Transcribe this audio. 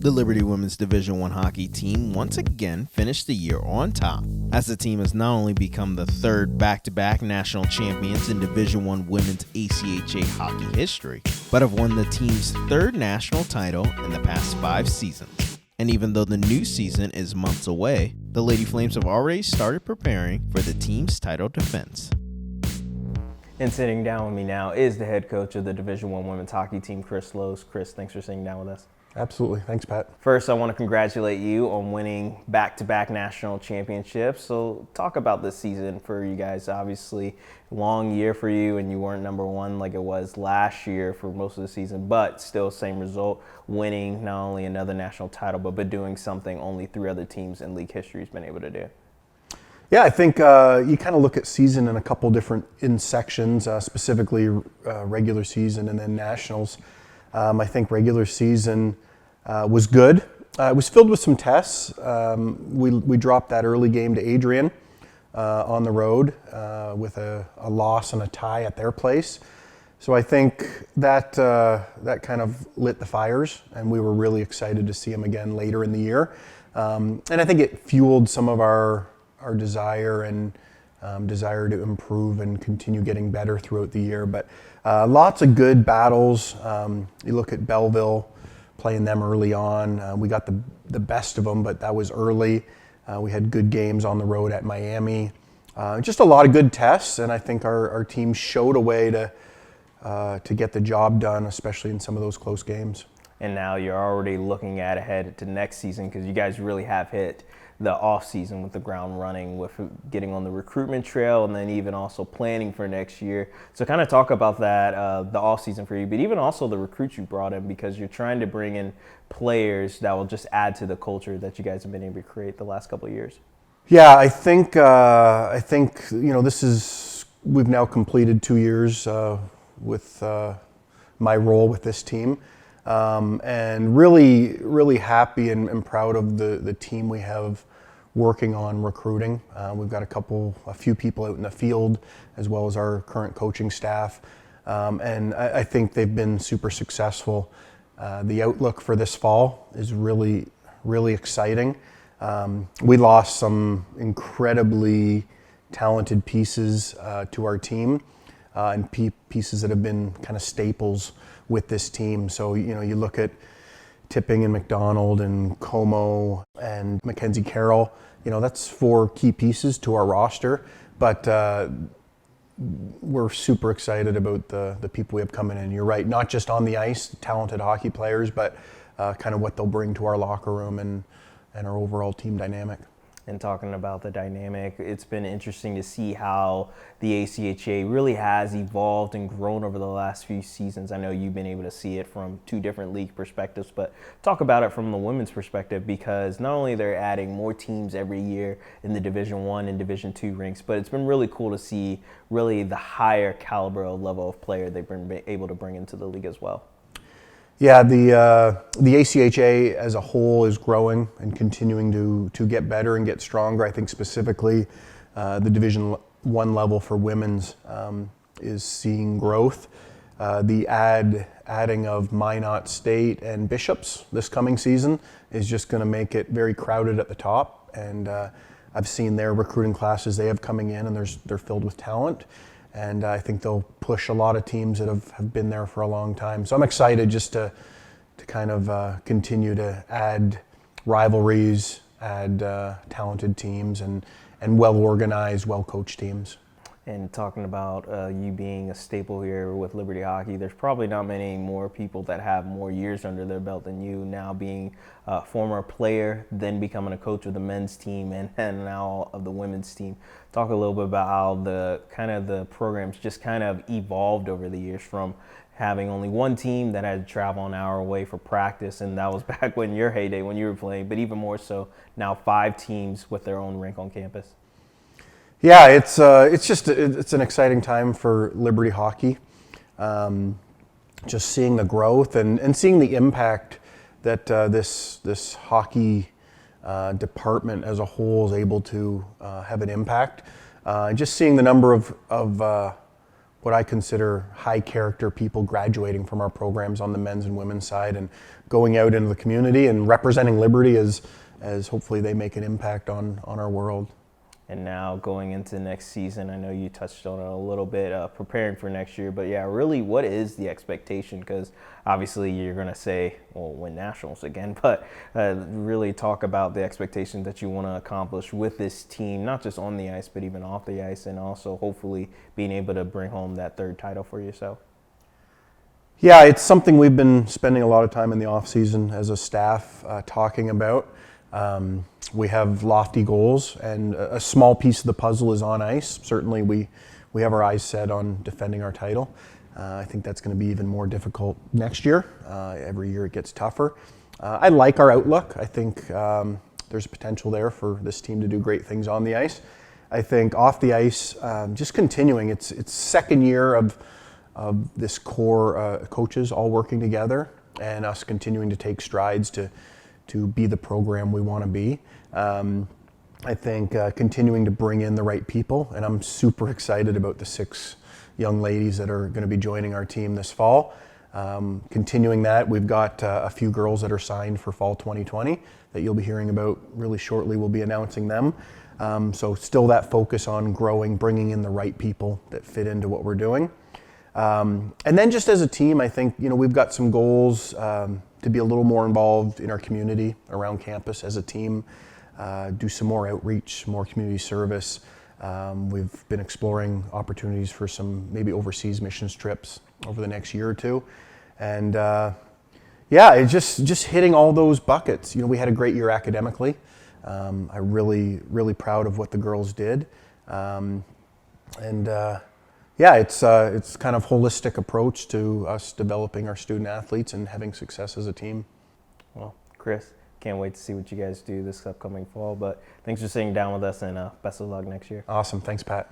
The Liberty Women's Division I hockey team once again finished the year on top, as the team has not only become the third back-to-back national champions in Division I women's ACHA hockey history, but have won the team's third national title in the past 5 seasons. And even though the new season is months away, the Lady Flames have already started preparing for the team's title defense. And sitting down with me now is the head coach of the Division I women's hockey team, Chris Loos. Chris, thanks for sitting down with us. Absolutely. Thanks, Pat. First, I want to congratulate you on winning back-to-back national championships. So talk about this season for you guys. Obviously, long year for you, and you weren't number one like it was last year for most of the season, but still same result, winning not only another national title, but doing something only 3 other teams in league history has been able to do. Yeah, I think you kind of look at season in a couple different sections, specifically regular season and then nationals. I think regular season was good. It was filled with some tests. We dropped that early game to Adrian on the road with a loss and a tie at their place. So I think that kind of lit the fires, and we were really excited to see them again later in the year. And I think it fueled some of our desire and desire to improve and continue getting better throughout the year. But lots of good battles. You look at Belleville, playing them early on. We got the best of them, but that was early. We had good games on the road at Miami. Just a lot of good tests, and I think our team showed a way to get the job done, especially in some of those close games. And now you're already looking ahead to next season, because you guys really have hit the off season with the ground running, with getting on the recruitment trail, and then even also planning for next year. So kind of talk about that, the off season for you, but even also the recruits you brought in, because you're trying to bring in players that will just add to the culture that you guys have been able to create the last couple of years. Yeah, I think we've now completed 2 years with my role with this team. And really happy and proud of the team we have working on recruiting. We've got a few people out in the field, as well as our current coaching staff. And I think they've been super successful. The outlook for this fall is really exciting. We lost some incredibly talented pieces to our team, and pieces that have been kind of staples with this team. So, you look at Tipping and McDonald and Como and Mackenzie Carroll, that's 4 key pieces to our roster. But we're super excited about the people we have coming in. You're right, not just on the ice, talented hockey players, but kind of what they'll bring to our locker room and our overall team dynamic. And talking about the dynamic, it's been interesting to see how the ACHA really has evolved and grown over the last few seasons. I know you've been able to see it from 2 different league perspectives, but talk about it from the women's perspective, because not only they're adding more teams every year in the Division I and Division II ranks, but it's been really cool to see really the higher caliber level of player they've been able to bring into the league as well. Yeah, the ACHA as a whole is growing and continuing to get better and get stronger. I think specifically the Division I level for women's is seeing growth. The adding of Minot State and Bishops this coming season is just going to make it very crowded at the top. And I've seen their recruiting classes they have coming in, and they're filled with talent. And I think they'll push a lot of teams that have been there for a long time. So I'm excited just to kind of continue to add rivalries, add talented teams, and well-organized, well-coached teams. And talking about you being a staple here with Liberty Hockey, there's probably not many more people that have more years under their belt than you, now being a former player, then becoming a coach of the men's team, and now of the women's team. Talk a little bit about how the programs just kind of evolved over the years, from having only one team that had to travel an hour away for practice, and that was back when your heyday, when you were playing, but even more so now 5 teams with their own rink on campus. Yeah, it's an exciting time for Liberty Hockey. Just seeing the growth and seeing the impact that this hockey department as a whole is able to have an impact. Just seeing the number of what I consider high character people graduating from our programs on the men's and women's side and going out into the community and representing Liberty as hopefully they make an impact on our world. And now going into next season, I know you touched on it a little bit, preparing for next year, but yeah, really what is the expectation? Because obviously you're going to say, well, win nationals again, but really talk about the expectations that you want to accomplish with this team, not just on the ice, but even off the ice, and also hopefully being able to bring home that third title for yourself. Yeah, it's something we've been spending a lot of time in the off season as a staff talking about. We have lofty goals, and a small piece of the puzzle is on ice. Certainly we have our eyes set on defending our title. I think that's going to be even more difficult next year. Every year it gets tougher. I like our outlook. I think there's potential there for this team to do great things on the ice. I think off the ice, just continuing. It's second year of this core coaches all working together and us continuing to take strides to be the program we want to be. I think continuing to bring in the right people, and I'm super excited about the 6 young ladies that are going to be joining our team this fall. Continuing that, we've got a few girls that are signed for fall 2020 that you'll be hearing about really shortly. We'll be announcing them. So still that focus on growing, bringing in the right people that fit into what we're doing. And then just as a team, I think, we've got some goals to be a little more involved in our community around campus as a team, do some more outreach, more community service. We've been exploring opportunities for some maybe overseas missions trips over the next year or two. And it's just hitting all those buckets. We had a great year academically. I'm really, really proud of what the girls did. It's kind of holistic approach to us developing our student athletes and having success as a team. Well, Chris, can't wait to see what you guys do this upcoming fall, but thanks for sitting down with us, and best of luck next year. Awesome. Thanks, Pat.